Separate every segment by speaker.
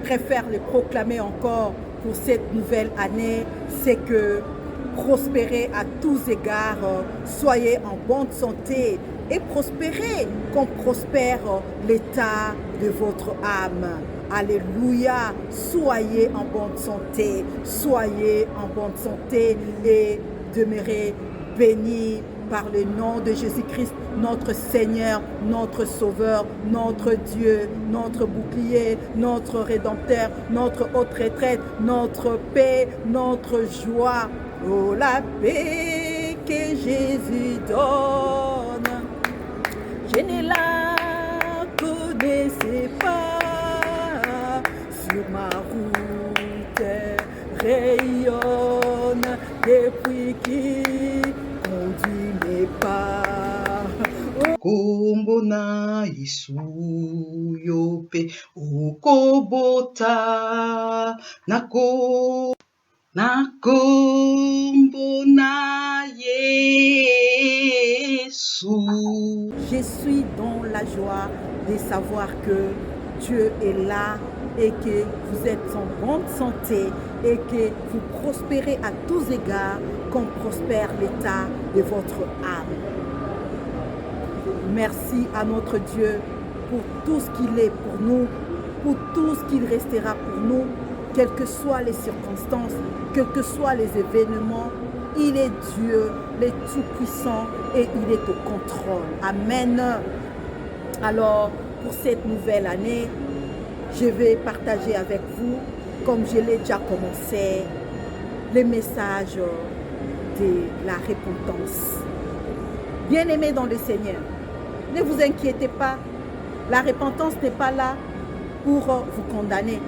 Speaker 1: préfère les proclamer encore pour cette nouvelle année, c'est que prospérez à tous égards, soyez en bonne santé et prospérez comme prospère l'état de votre âme. Alléluia, soyez en bonne santé, soyez en bonne santé et demeurez bénis par le nom de Jésus-Christ, notre Seigneur, notre Sauveur, notre Dieu, notre bouclier, notre Rédempteur, notre haute retraite, notre paix, notre joie. Oh, la paix que Jésus donne, je ne la connaissais pas. Sur ma route rayonne depuis qui conduit mes pas.
Speaker 2: Kombo na Yesu yope ukobota nako kombo na Yesu.
Speaker 1: Je suis dans la joie de savoir que Dieu est là et que vous êtes en bonne santé et que vous prospérez à tous égards comme prospère l'état de votre âme. Merci à notre Dieu pour tout ce qu'il est pour nous, pour tout ce qu'il restera pour nous, quelles que soient les circonstances, quels que soient les événements. Il est Dieu, le Tout-Puissant, et il est au contrôle. Amen. Alors, pour cette nouvelle année, je vais partager avec vous, comme je l'ai déjà commencé, les messages de la repentance. Bien-aimés dans le Seigneur, ne vous inquiétez pas, la repentance n'est pas là pour vous condamner.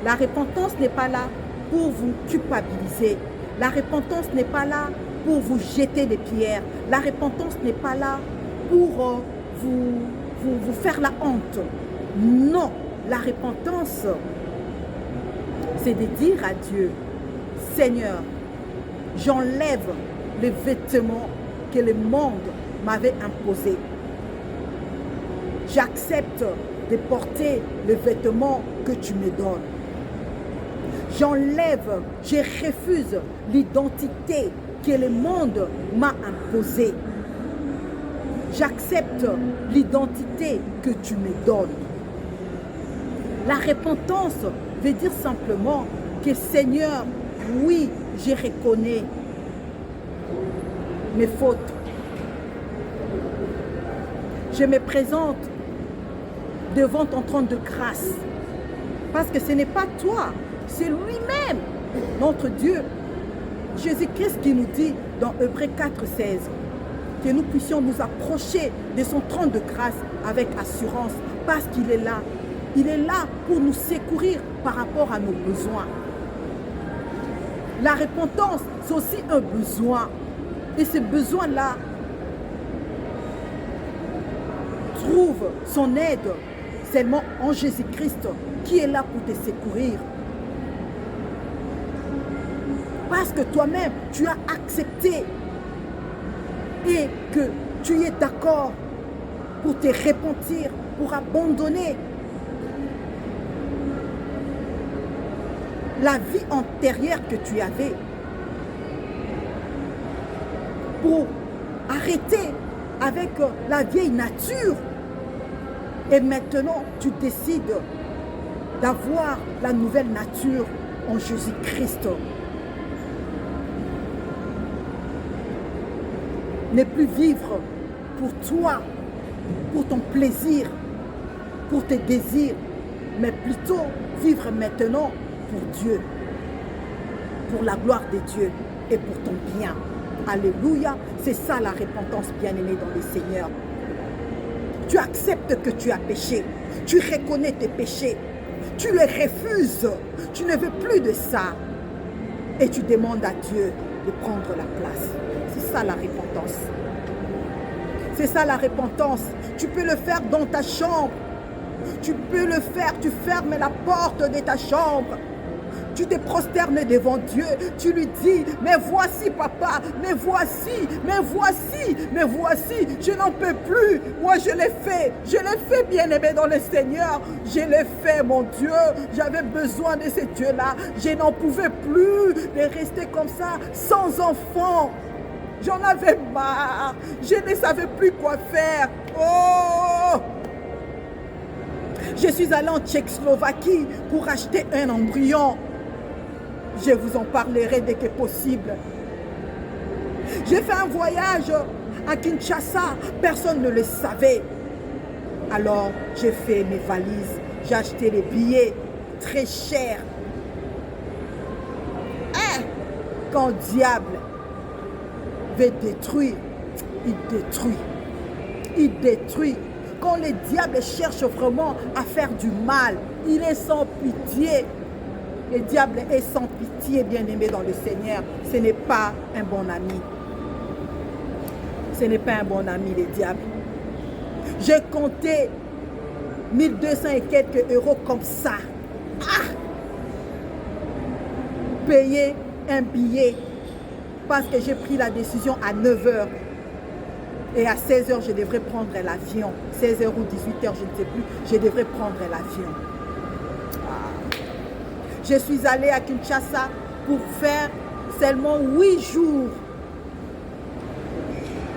Speaker 1: La repentance n'est pas là pour vous culpabiliser. La repentance n'est pas là pour vous jeter des pierres. La repentance n'est pas là pour vous faire la honte. Non, la repentance, c'est de dire à Dieu, Seigneur, j'enlève les vêtements que le monde m'avait imposés. J'accepte de porter les vêtements que tu me donnes. J'enlève, je refuse l'identité que le monde m'a imposée. J'accepte l'identité que tu me donnes. La repentance veut dire simplement que Seigneur, oui, je reconnais mes fautes. Je me présente devant ton trône de grâce. Parce que ce n'est pas toi, c'est lui-même, notre Dieu. Jésus-Christ qui nous dit dans Hébreux 4,16 que nous puissions nous approcher de son trône de grâce avec assurance parce qu'il est là. Il est là pour nous secourir par rapport à nos besoins. La repentance, c'est aussi un besoin. Et ce besoin-là trouve son aide seulement en Jésus-Christ qui est là pour te secourir. Parce que toi-même, tu as accepté et que tu es d'accord pour te repentir, pour abandonner la vie antérieure que tu avais, pour arrêter avec la vieille nature. Et maintenant, tu décides d'avoir la nouvelle nature en Jésus-Christ. Ne plus vivre pour toi, pour ton plaisir, pour tes désirs, mais plutôt vivre maintenant pour Dieu, pour la gloire de Dieu et pour ton bien. Alléluia, c'est ça la repentance, bien-aimée dans le Seigneur. Tu acceptes que tu as péché, tu reconnais tes péchés, tu les refuses, tu ne veux plus de ça et tu demandes à Dieu de prendre la place. C'est ça la repentance. C'est ça la repentance. Tu peux le faire dans ta chambre. Tu peux le faire, tu fermes la porte de ta chambre. Tu te prosternes devant Dieu. Tu lui dis, mais voici papa, mais voici, mais voici, mais voici. Je n'en peux plus. Moi je l'ai fait. Je l'ai fait, bien-aimé dans le Seigneur. Je l'ai fait, mon Dieu. J'avais besoin de ce Dieu-là. Je n'en pouvais plus de rester comme ça, sans enfant. J'en avais marre. Je ne savais plus quoi faire. Oh! Je suis allée en Tchécoslovaquie pour acheter un embryon. Je vous en parlerai dès que possible. J'ai fait un voyage à Kinshasa. Personne ne le savait. Alors, j'ai fait mes valises. J'ai acheté les billets très chers. Hein? Quand le diable veut détruire, il détruit. Il détruit. Quand le diable cherche vraiment à faire du mal, il est sans pitié. Le diable est sans pitié, bien-aimé dans le Seigneur. Ce n'est pas un bon ami. Ce n'est pas un bon ami, le diable. J'ai compté 1200 et quelques euros comme ça. Ah! Payer un billet parce que j'ai pris la décision à 9 h. Et à 16 h, je devrais prendre l'avion. 16 h ou 18 h, je ne sais plus. Je devrais prendre l'avion. Ah. Je suis allée à Kinshasa pour faire seulement 8 jours.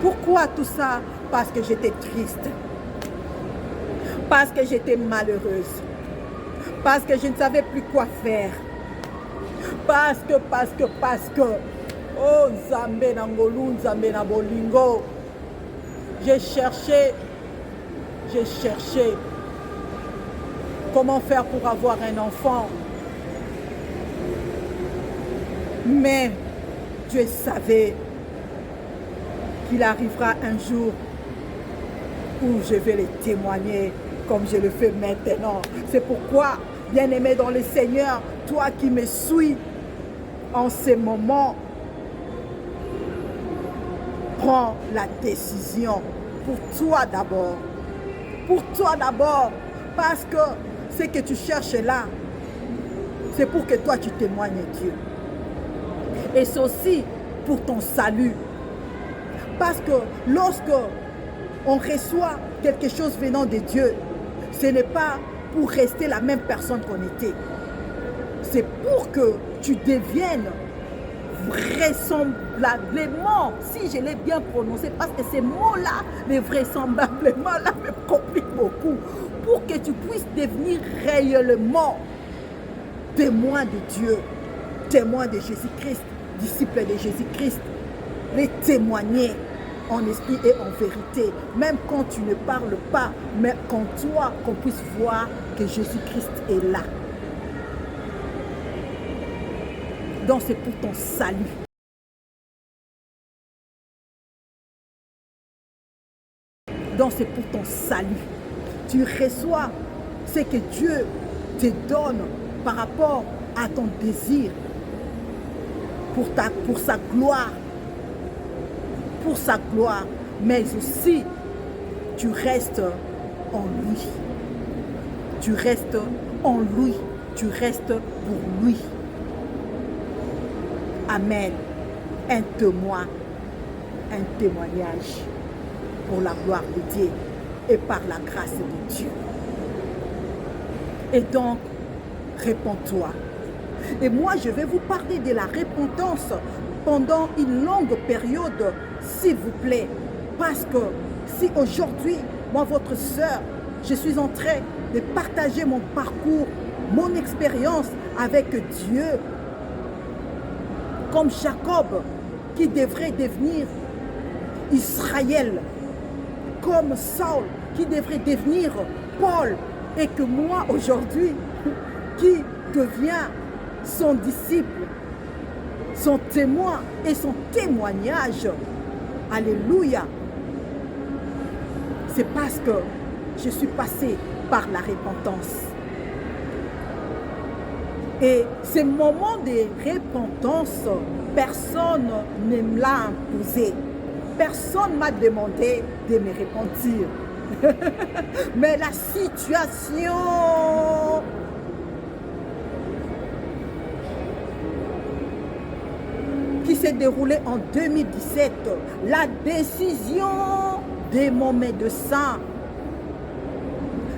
Speaker 1: Pourquoi tout ça? Parce que j'étais triste. Parce que j'étais malheureuse. Parce que je ne savais plus quoi faire. Parce que. Oh, Nzambe Nangolu, Nzambe na bolingo. J'ai cherché comment faire pour avoir un enfant. Mais Dieu savait qu'il arrivera un jour où je vais le témoigner comme je le fais maintenant. C'est pourquoi, bien-aimé dans le Seigneur, toi qui me suis en ces moments, prends la décision pour toi d'abord. Pour toi d'abord. Parce que ce que tu cherches là, c'est pour que toi tu témoignes Dieu. Et c'est aussi pour ton salut. Parce que lorsque on reçoit quelque chose venant de Dieu, ce n'est pas pour rester la même personne qu'on était. C'est pour que tu deviennes vraisemblablement, si je l'ai bien prononcé, parce que ces mots-là, les vraisemblablement, là, me compliquent beaucoup, pour que tu puisses devenir réellement témoin de Dieu, témoin de Jésus-Christ, disciple de Jésus-Christ, les témoigner en esprit et en vérité, même quand tu ne parles pas, mais quand toi, qu'on puisse voir que Jésus-Christ est là. Donc c'est pour ton salut. Donc c'est pour ton salut. Tu reçois ce que Dieu te donne par rapport à ton désir pour sa gloire. Pour sa gloire. Mais aussi, tu restes en lui. Tu restes en lui. Tu restes pour lui. Amen. Un témoin, un témoignage pour la gloire de Dieu et par la grâce de Dieu. Et donc, réponds-toi. Et moi, je vais vous parler de la repentance pendant une longue période, s'il vous plaît. Parce que si aujourd'hui, moi, votre sœur, je suis en train de partager mon parcours, mon expérience avec Dieu, comme Jacob, qui devrait devenir Israël, comme Saul, qui devrait devenir Paul, et que moi, aujourd'hui, qui deviens son disciple, son témoin et son témoignage. Alléluia. C'est parce que je suis passée par la repentance. Et ce moment de repentance, personne ne me l'a imposé. Personne ne m'a demandé de me repentir. Mais la situation s'est déroulé en 2017. La décision de mon médecin,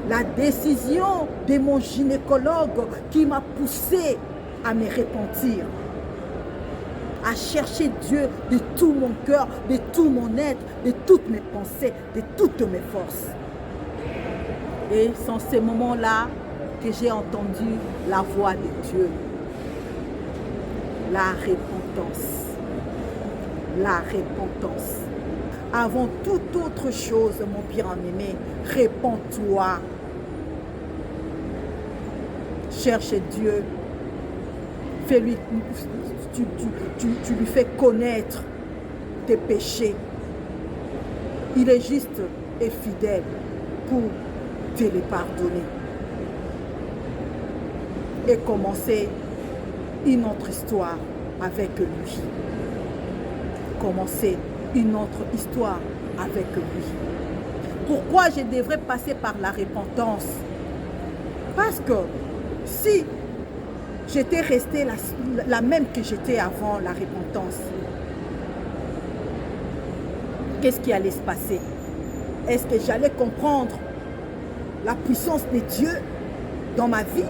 Speaker 1: la décision de mon gynécologue qui m'a poussé à me repentir, à chercher Dieu de tout mon cœur, de tout mon être, de toutes mes pensées, de toutes mes forces. Et c'est en ces moments-là que j'ai entendu la voix de Dieu. La repentance. La repentance. Avant toute autre chose, mon bien-aimé, répands-toi. Cherche Dieu. Fais-lui, tu lui fais connaître tes péchés. Il est juste et fidèle pour te les pardonner. Et commencer une autre histoire avec lui. Commencer une autre histoire avec lui. Pourquoi je devrais passer par la repentance? Parce que si j'étais restée la même que j'étais avant la repentance, qu'est-ce qui allait se passer? Est-ce que j'allais comprendre la puissance de Dieu dans ma vie?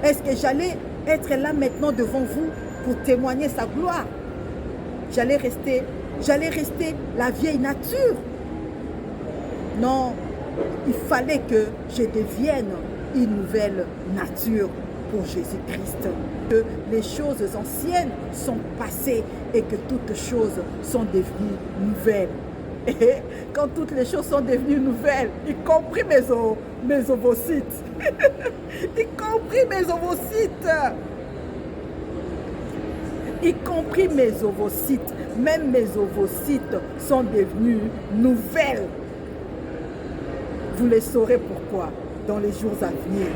Speaker 1: Est-ce que j'allais être là maintenant devant vous pour témoigner sa gloire? J'allais rester la vieille nature. Non, il fallait que je devienne une nouvelle nature pour Jésus-Christ. Que les choses anciennes sont passées et que toutes choses sont devenues nouvelles. Et quand toutes les choses sont devenues nouvelles, y compris mes ovocytes, y compris mes ovocytes, y compris mes ovocytes, même mes ovocytes sont devenus nouvelles. Vous le saurez pourquoi dans les jours à venir.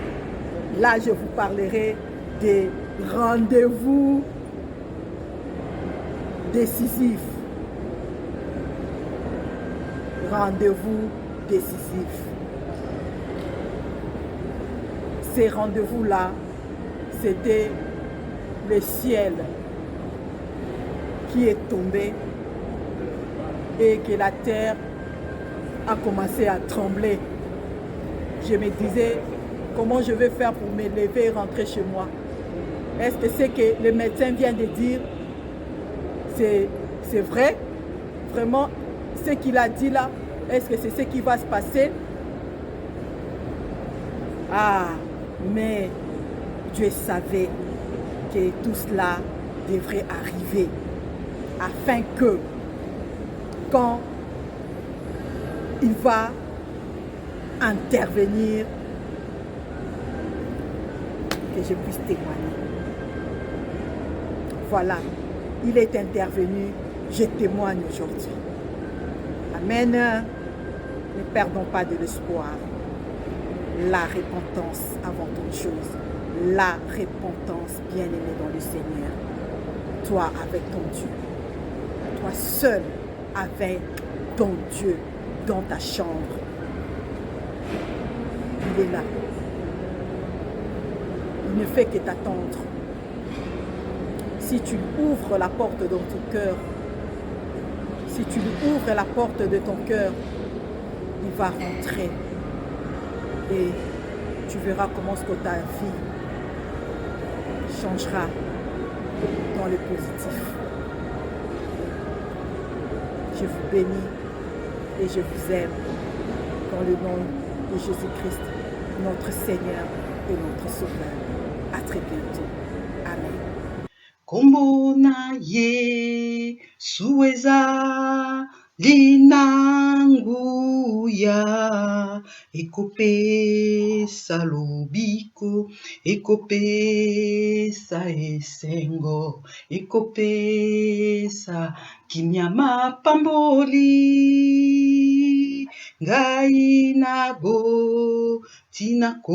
Speaker 1: Là, je vous parlerai des rendez-vous décisifs. Rendez-vous décisifs. Ces rendez-vous-là, c'était le ciel qui est tombé et que la terre a commencé à trembler. Je me disais, comment je vais faire pour me lever et rentrer chez moi? Est-ce que c'est que le médecin vient de dire, c'est vrai? Vraiment, ce qu'il a dit là, est-ce que c'est ce qui va se passer? Ah, mais Dieu savait que tout cela devrait arriver afin que quand il va intervenir, que je puisse témoigner. Voilà, il est intervenu, je témoigne aujourd'hui. Amen. Ne perdons pas de l'espoir. La repentance avant toute chose. La repentance, bien-aimé dans le Seigneur. Toi avec ton Dieu. Toi seul avec ton Dieu dans ta chambre. Il est là. Il ne fait que t'attendre. Si tu ouvres la porte dans ton cœur, si tu lui ouvres la porte de ton cœur, il va rentrer. Et tu verras comment ce que ta vie changera dans le positif. Je vous bénis et je vous aime dans le nom de Jésus-Christ, notre Seigneur et notre Sauveur. À très bientôt. Amen.
Speaker 2: Kombo na Yesu ezali na nguya, ekopesa lobiko, ekopesa esengo, ekopesa kimia mapamboli, ngai na bo tina ko